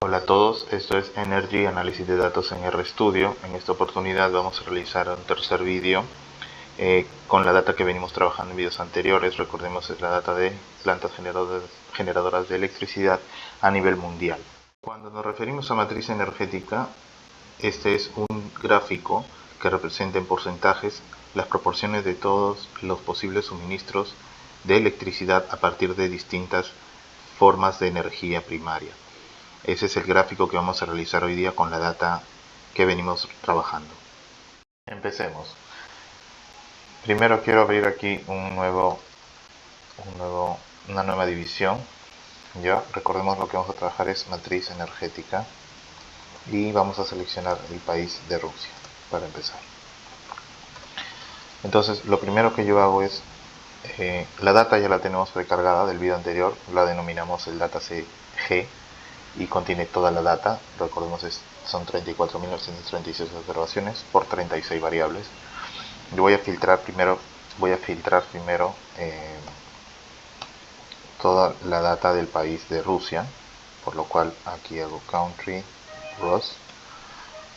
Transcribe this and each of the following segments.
Hola a todos, esto es Energy Análisis de Datos en RStudio. En esta oportunidad vamos a realizar un tercer vídeo con la data que venimos trabajando en vídeos anteriores. Recordemos, es la data de plantas generadoras de electricidad a nivel mundial. Cuando nos referimos a matriz energética, este es un gráfico que representa en porcentajes las proporciones de todos los posibles suministros de electricidad a partir de distintas formas de energía primaria. Ese es el gráfico que vamos a realizar hoy día con la data que venimos trabajando. Empecemos. Primero quiero abrir aquí una nueva división. Ya, recordemos lo que vamos a trabajar es matriz energética y vamos a seleccionar el país de Rusia para empezar. Entonces, lo primero que yo hago es la data ya la tenemos precargada del video anterior, la denominamos el dataset G y contiene toda la data. Recordemos, son 34.936 observaciones por 36 variables. Yo voy a filtrar primero toda la data del país de Rusia, por lo cual aquí hago country Rus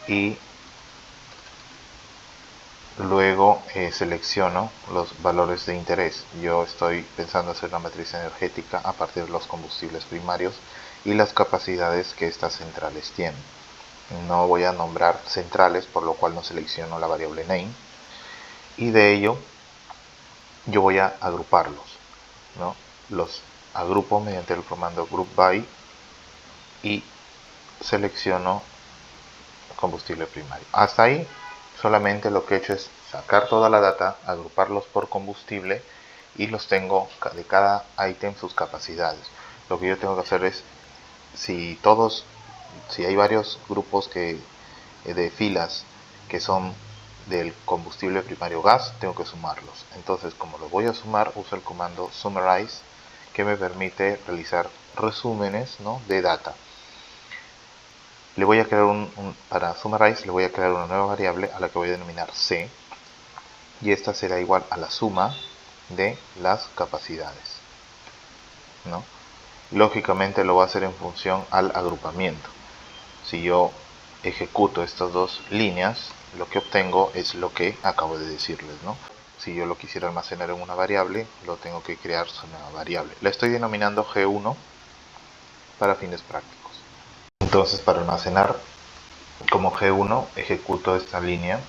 y luego selecciono los valores de interés. Yo estoy pensando hacer una matriz energética a partir de los combustibles primarios y las capacidades que estas centrales tienen. No voy a nombrar centrales, por lo cual no selecciono la variable name, y de ello yo voy a agruparlos, ¿no? Los agrupo mediante el comando group by y selecciono combustible primario. Hasta ahí solamente lo que he hecho es sacar toda la data, agruparlos por combustible y los tengo de cada ítem sus capacidades. Lo que yo tengo que hacer es, si hay varios grupos de filas que son del combustible primario gas, tengo que sumarlos. Entonces, como los voy a sumar, uso el comando summarize, que me permite realizar resúmenes, ¿no?, de data. Le voy a crear para summarize le voy a crear una nueva variable a la que voy a denominar C, y esta será igual a la suma de las capacidades, ¿no? Lógicamente lo voy a hacer en función al agrupamiento. Si yo ejecuto estas dos líneas, lo que obtengo es lo que acabo de decirles, ¿no? Si yo lo quisiera almacenar en una variable, lo tengo que crear su nueva variable. La estoy denominando G1 para fines prácticos. Entonces, para almacenar como G1, ejecuto esta línea.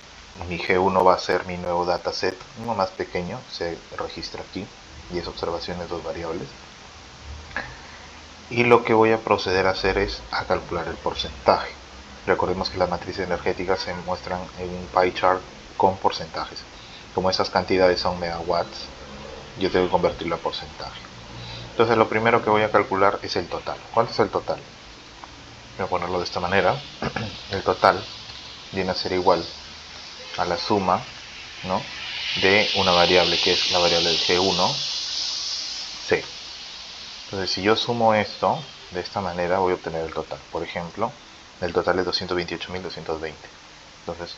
Mi G1 va a ser mi nuevo dataset, uno más pequeño, se registra aquí, y es observaciones, dos variables. Y lo que voy a proceder a hacer es a calcular el porcentaje. Recordemos que las matrices energéticas se muestran en un pie chart con porcentajes. Como esas cantidades son megawatts, yo tengo que convertirlo a porcentaje. Entonces, lo primero que voy a calcular es el total. ¿Cuánto es el total? Voy a ponerlo de esta manera. El total viene a ser igual a la suma, ¿no?, de una variable que es la variable del G1, C. Entonces, si yo sumo esto de esta manera, voy a obtener el total. Por ejemplo, el total es 228.220. Entonces,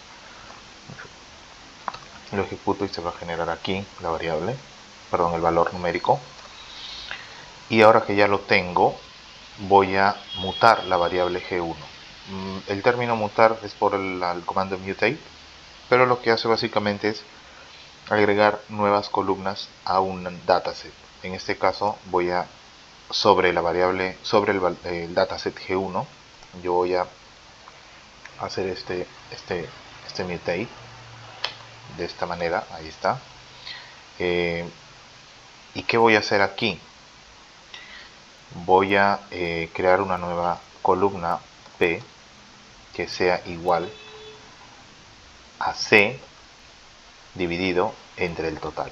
lo ejecuto y se va a generar aquí la variable, perdón, el valor numérico. Y ahora que ya lo tengo, voy a mutar la variable G1. El término mutar es por el comando mutate, pero lo que hace básicamente es agregar nuevas columnas a un dataset. En este caso voy a, sobre la variable, sobre el dataset G1, yo voy a hacer este mutate de esta manera. Ahí está. ¿Y qué voy a hacer aquí? Voy a crear una nueva columna P que sea igual a C dividido entre el total,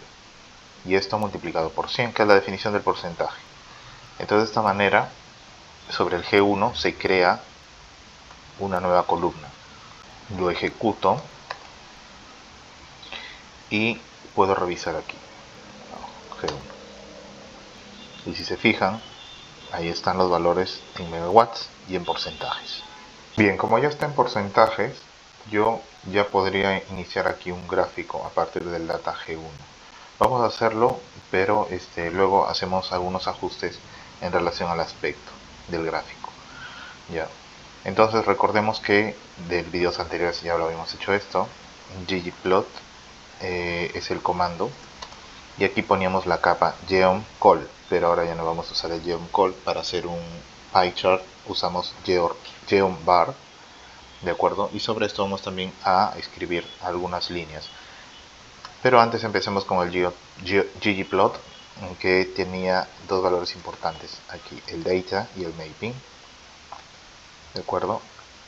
y esto multiplicado por 100, que es la definición del porcentaje. Entonces, de esta manera, sobre el G1 se crea una nueva columna. Lo ejecuto y puedo revisar aquí G1, y si se fijan, ahí están los valores en megawatts y en porcentajes. Bien, como ya está en porcentajes, yo ya podría iniciar aquí un gráfico a partir del data G1. Vamos a hacerlo, pero luego hacemos algunos ajustes en relación al aspecto del gráfico. Ya. Entonces recordemos que del videos anteriores ya lo habíamos hecho esto. ggplot es el comando. Y aquí poníamos la capa geom_col, pero ahora ya no vamos a usar el geom_col. Para hacer un pie chart usamos geom_bar, ¿de acuerdo? Y sobre esto vamos también a escribir algunas líneas. Pero antes empecemos con el ggplot, que tenía dos valores importantes aquí, el data y el mapping, ¿de acuerdo?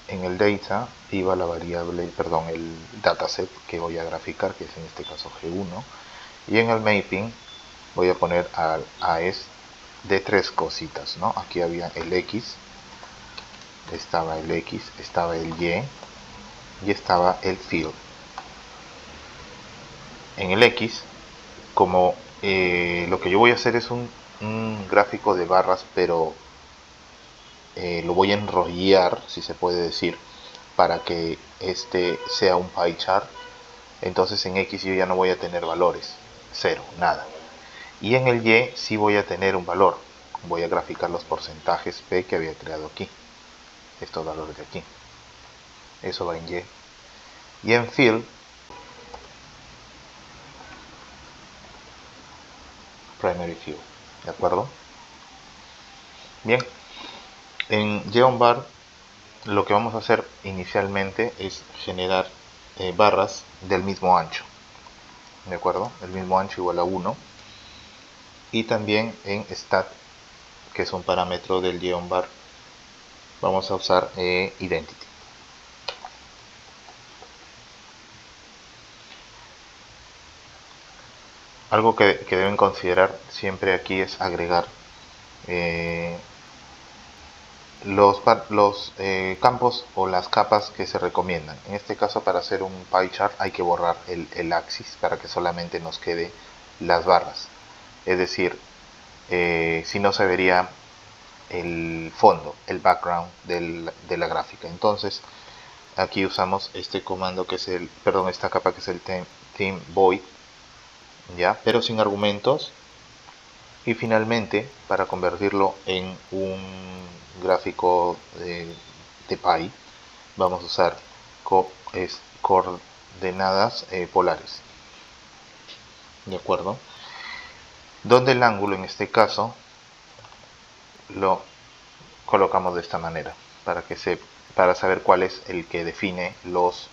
En el data iba la variable, perdón, el dataset que voy a graficar, que es en este caso G1, y en el mapping voy a poner a es de tres cositas, ¿no? Aquí había el X, estaba el Y estaba el field. En el X, como lo que yo voy a hacer es un gráfico de barras, pero lo voy a enrollar, si se puede decir, para que este sea un pie chart. Entonces en X yo ya no voy a tener valores, cero, nada. Y en el Y sí voy a tener un valor. Voy a graficar los porcentajes P que había creado aquí, estos valores de aquí. Eso va en Y. Y en field, primary field, ¿de acuerdo? Bien, en geom_bar lo que vamos a hacer inicialmente es generar barras del mismo ancho, ¿de acuerdo? El mismo ancho igual a 1. Y también en stat, que es un parámetro del geom_bar, vamos a usar identity. Algo que deben considerar siempre aquí es agregar los campos o las capas que se recomiendan. En este caso, para hacer un pie chart hay que borrar el axis para que solamente nos quede las barras. Es decir, si no se vería el fondo, el background de la gráfica. Entonces aquí usamos este comando que es esta capa que es el theme void, ya, pero sin argumentos. Y finalmente, para convertirlo en un gráfico de pie, vamos a usar coordenadas polares, ¿de acuerdo? Donde el ángulo en este caso lo colocamos de esta manera para saber cuál es el que define los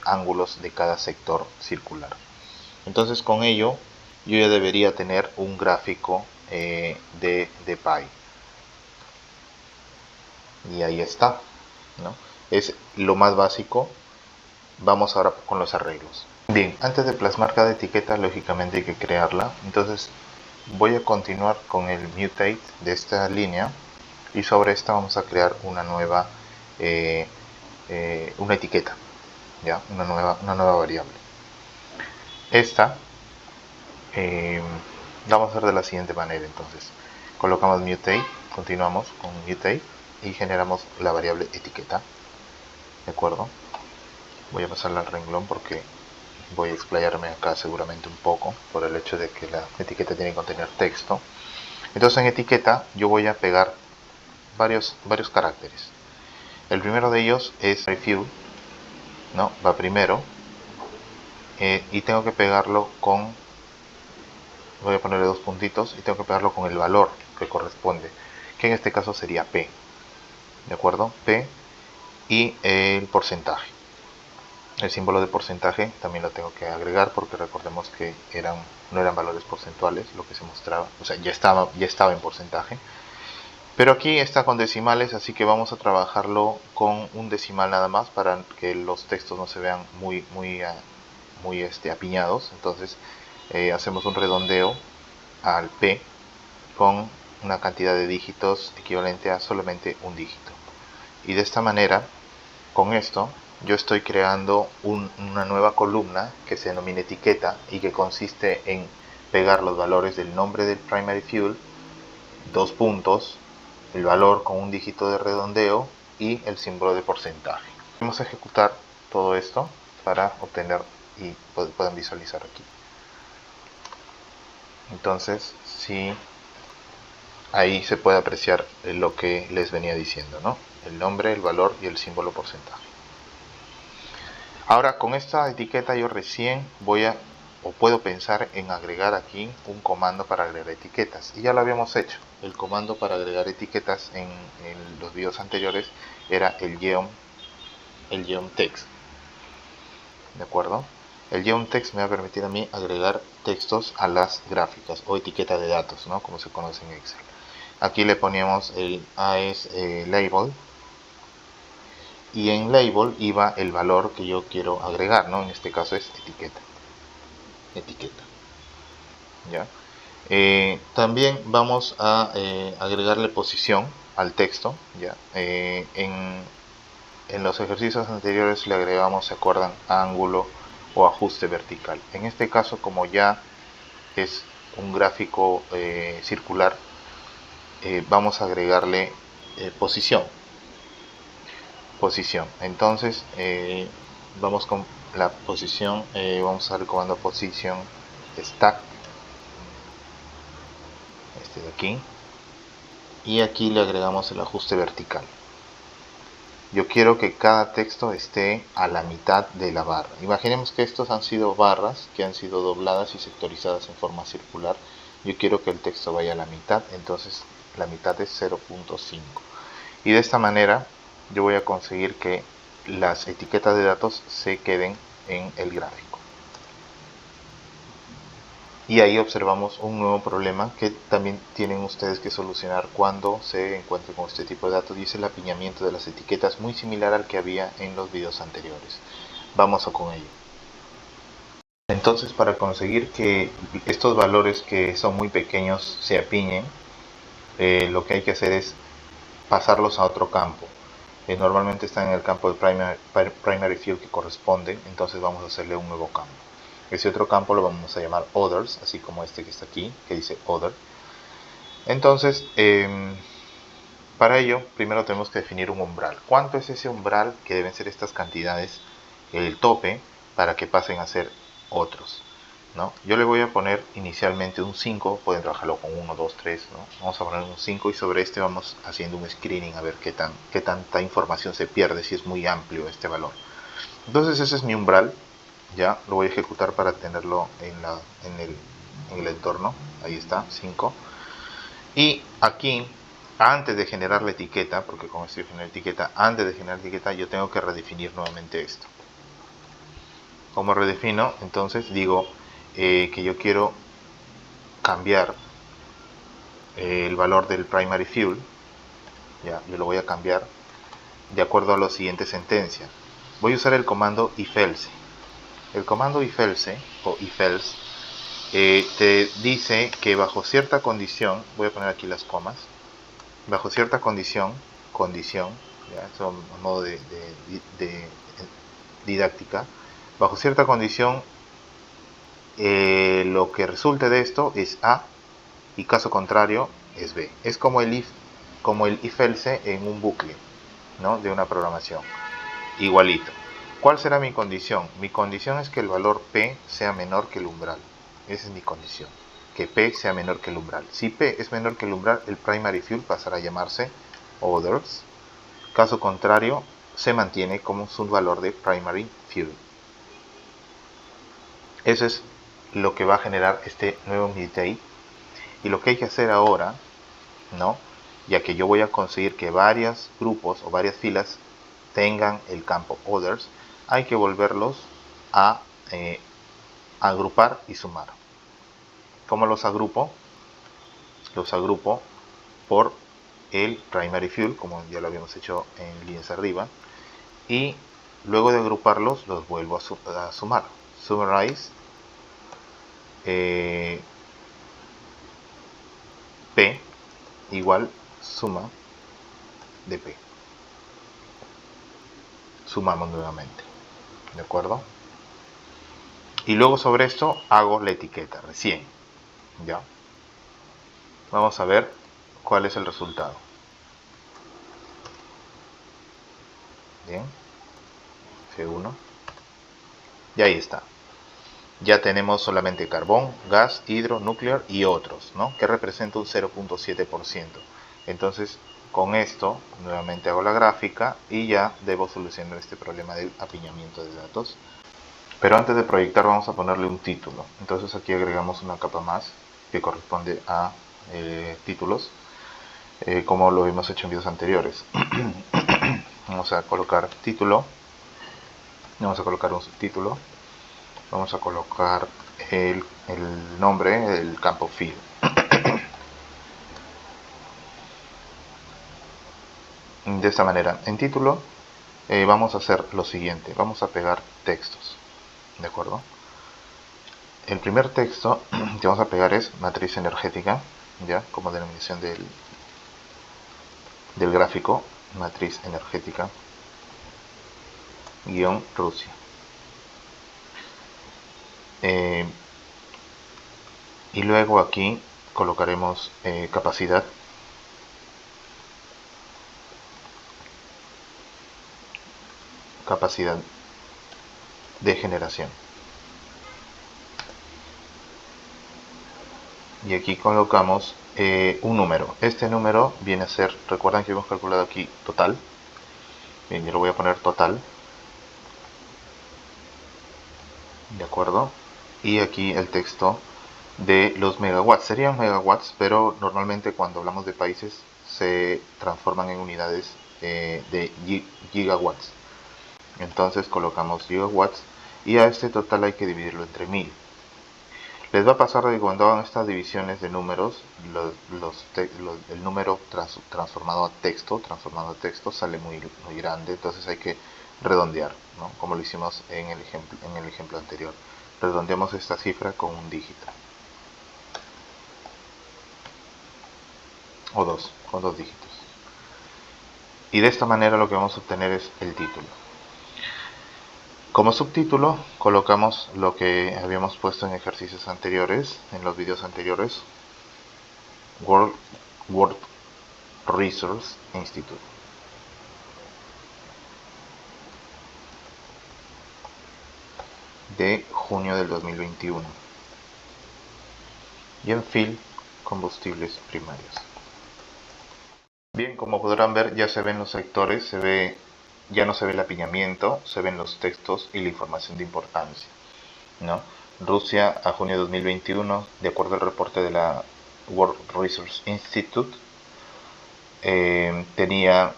ángulos de cada sector circular. Entonces con ello yo ya debería tener un gráfico de pie. Y ahí está, ¿no? Es lo más básico. Vamos ahora con los arreglos. Bien, antes de plasmar cada etiqueta, lógicamente hay que crearla. Entonces voy a continuar con el mutate de esta línea y sobre esta vamos a crear una nueva una etiqueta, ya, una nueva variable. Esta vamos a hacer de la siguiente manera. Entonces colocamos mutate, continuamos con mutate y generamos la variable etiqueta, de acuerdo. Voy a pasarla al renglón porque voy a explayarme acá seguramente un poco por el hecho de que la etiqueta tiene que contener texto. Entonces en etiqueta yo voy a pegar varios caracteres. El primero de ellos es review, ¿no? Va primero y tengo que pegarlo con, voy a ponerle dos puntitos y tengo que pegarlo con el valor que corresponde, que en este caso sería P, ¿de acuerdo? P y el porcentaje. El símbolo de porcentaje también lo tengo que agregar porque recordemos que no eran valores porcentuales lo que se mostraba, o sea, ya estaba en porcentaje. Pero aquí está con decimales, así que vamos a trabajarlo con un decimal nada más para que los textos no se vean muy apiñados. Entonces hacemos un redondeo al P con una cantidad de dígitos equivalente a solamente un dígito. Y de esta manera, con esto, yo estoy creando una nueva columna que se denomina etiqueta y que consiste en pegar los valores del nombre del primary fuel, dos puntos, el valor con un dígito de redondeo y el símbolo de porcentaje. Vamos a ejecutar todo esto para obtener y puedan visualizar aquí. Entonces, sí, ahí se puede apreciar lo que les venía diciendo, ¿no? el nombre, el valor y el símbolo porcentaje. Ahora con esta etiqueta yo recién puedo pensar en agregar aquí un comando para agregar etiquetas, y ya lo habíamos hecho. El comando para agregar etiquetas en los videos anteriores era el -text, ¿de acuerdo? El -text me va a permitir a mí agregar textos a las gráficas o etiqueta de datos, ¿no? Como se conoce en Excel. Aquí le poníamos el AS label, y en label iba el valor que yo quiero agregar, ¿no? En este caso es etiqueta, ¿ya? También vamos a agregarle posición al texto, ¿ya? En los ejercicios anteriores le agregamos, ¿se acuerdan?, ángulo o ajuste vertical. En este caso, como ya es un gráfico circular, vamos a agregarle posición. Entonces vamos con la posición, vamos a usar el comando position stack, este de aquí, y aquí le agregamos el ajuste vertical. Yo quiero que cada texto esté a la mitad de la barra. Imaginemos que estos han sido barras que han sido dobladas y sectorizadas en forma circular. Yo quiero que el texto vaya a la mitad, entonces la mitad es 0.5. Y de esta manera yo voy a conseguir que las etiquetas de datos se queden en el gráfico. Y ahí observamos un nuevo problema que también tienen ustedes que solucionar cuando se encuentren con este tipo de datos, y es el apiñamiento de las etiquetas, muy similar al que había en los videos anteriores. Vamos a con ello. Entonces, para conseguir que estos valores que son muy pequeños se apiñen, lo que hay que hacer es pasarlos a otro campo. Normalmente están en el campo de primary field que corresponde, entonces vamos a hacerle un nuevo campo. Ese otro campo lo vamos a llamar others, así como este que está aquí, que dice other. Entonces, para ello, primero tenemos que definir un umbral. ¿Cuánto es ese umbral que deben ser estas cantidades, el tope, para que pasen a ser otros, ¿no? Yo le voy a poner inicialmente un 5, pueden trabajarlo con 1, 2, 3, ¿no? Vamos a poner un 5 y sobre este vamos haciendo un screening a ver qué tanta información se pierde, si es muy amplio este valor. Entonces ese es mi umbral, ya lo voy a ejecutar para tenerlo en el entorno. Ahí está, 5. Y aquí, antes de generar la etiqueta, porque con esto yo genero etiqueta, antes de generar la etiqueta yo tengo que redefinir nuevamente esto. Como redefino, entonces digo que yo quiero cambiar el valor del primary fuel, ya, yo lo voy a cambiar de acuerdo a la siguiente sentencia. Voy a usar el comando ifelse. El comando ifelse o ifelse te dice que bajo cierta condición, voy a poner aquí las comas, bajo cierta condición, ya, eso a modo de didáctica, bajo cierta condición lo que resulte de esto es A y caso contrario es B. Es como el if-else en un bucle, ¿no?, de una programación. Igualito. ¿Cuál será mi condición? Mi condición es que el valor P sea menor que el umbral. Esa es mi condición. Que P sea menor que el umbral. Si P es menor que el umbral, el primary fuel pasará a llamarse others. Caso contrario, se mantiene como su valor de primary fuel. Eso es lo que va a generar este nuevo mutate. Y lo que hay que hacer ahora, ¿no?, ya que yo voy a conseguir que varios grupos o varias filas tengan el campo others, hay que volverlos a agrupar y sumar. ¿Cómo los agrupo? Los agrupo por el primary fuel, como ya lo habíamos hecho en líneas arriba, y luego de agruparlos los vuelvo a sumar. Summarize P igual suma de P. Sumamos nuevamente, ¿de acuerdo? Y luego sobre esto hago la etiqueta recién, ¿ya? Vamos a ver cuál es el resultado. Bien, F1. Y ahí está. Ya tenemos solamente carbón, gas, hidro, nuclear y otros, ¿no?, que representa un 0.7%. Entonces Con esto, nuevamente hago la gráfica y ya debo solucionar este problema del apiñamiento de datos. Pero antes de proyectar vamos a ponerle un título. Entonces aquí agregamos una capa más que corresponde a títulos, como lo hemos hecho en videos anteriores. Vamos a colocar título, vamos a colocar un subtítulo, vamos a colocar el nombre del campo field. De esta manera, en título vamos a hacer lo siguiente, vamos a pegar textos, ¿de acuerdo? El primer texto que vamos a pegar es matriz energética, ya como denominación del gráfico, matriz energética guión Rusia. Y luego aquí colocaremos capacidad, de generación. Y aquí colocamos un número. Este número viene a ser, recuerdan que hemos calculado aquí total. Bien, yo lo voy a poner total. De acuerdo. Y aquí el texto de los megawatts. Serían megawatts, pero normalmente cuando hablamos de países se transforman en unidades de gigawatts. Entonces colocamos gigawatts y a este total hay que dividirlo entre 1000. Les va a pasar que cuando hagan estas divisiones de números, el número transformado a texto sale muy grande, entonces hay que redondear, ¿no? Como lo hicimos en el ejemplo anterior. Redondeamos esta cifra con un dígito. Con dos dígitos. Y de esta manera lo que vamos a obtener es el título. Como subtítulo colocamos lo que habíamos puesto en ejercicios anteriores, en los videos anteriores, World Resource Institute. De junio del 2021. Y en fill, combustibles primarios. Bien, como podrán ver, ya se ven los sectores, ya no se ve el apiñamiento, se ven los textos y la información de importancia, ¿no? Rusia a junio de 2021, de acuerdo al reporte de la World Resource Institute, tenía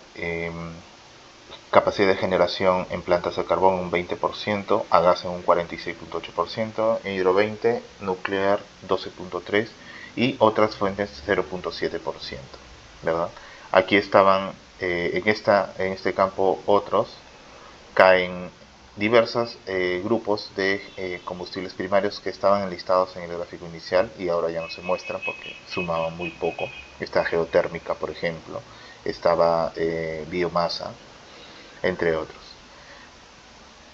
capacidad de generación en plantas de carbón un 20%, a gas en un 46.8%, hidro 20%, nuclear 12.3% y otras fuentes 0.7%, ¿verdad? Aquí estaban, en este campo otros, caen diversos grupos de combustibles primarios que estaban enlistados en el gráfico inicial y ahora ya no se muestran porque sumaban muy poco. Esta geotérmica, por ejemplo, estaba biomasa, entre otros.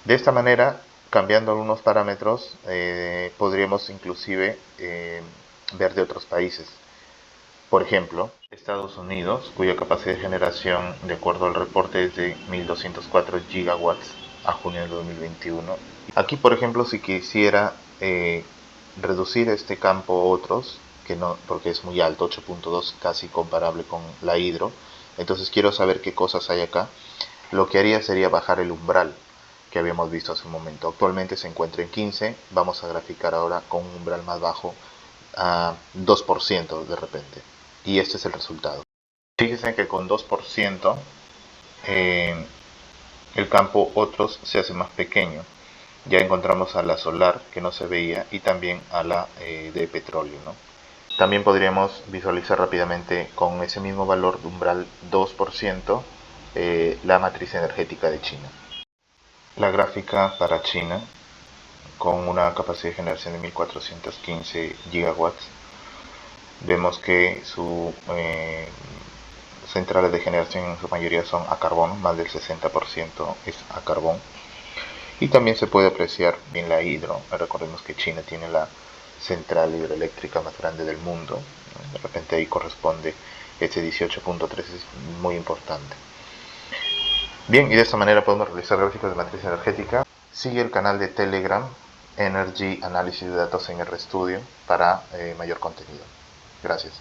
De esta manera, cambiando algunos parámetros, podríamos inclusive ver de otros países. Por ejemplo, Estados Unidos, cuya capacidad de generación, de acuerdo al reporte, es de 1204 gigawatts a junio de 2021. Aquí, por ejemplo, si quisiera reducir este campo otros, que no, porque es muy alto, 8.2, casi comparable con la hidro, entonces quiero saber qué cosas hay acá. Lo que haría sería bajar el umbral que habíamos visto hace un momento. Actualmente se encuentra en 15, vamos a graficar ahora con un umbral más bajo a 2% de repente. Y este es el resultado. Fíjense que con 2% el campo otros se hace más pequeño. Ya encontramos a la solar que no se veía y también a la de petróleo, ¿no? También podríamos visualizar rápidamente con ese mismo valor de umbral 2% la matriz energética de China. La gráfica para China, con una capacidad de generación de 1415 gigawatts, vemos que sus centrales de generación en su mayoría son a carbón, más del 60% es a carbón. Y también se puede apreciar bien la hidro. Recordemos que China tiene la central hidroeléctrica más grande del mundo. De repente ahí corresponde este 18.3, es muy importante. Bien, y de esta manera podemos realizar gráficos de matriz energética. Sigue el canal de Telegram Energy Análisis de Datos en RStudio para mayor contenido. Gracias.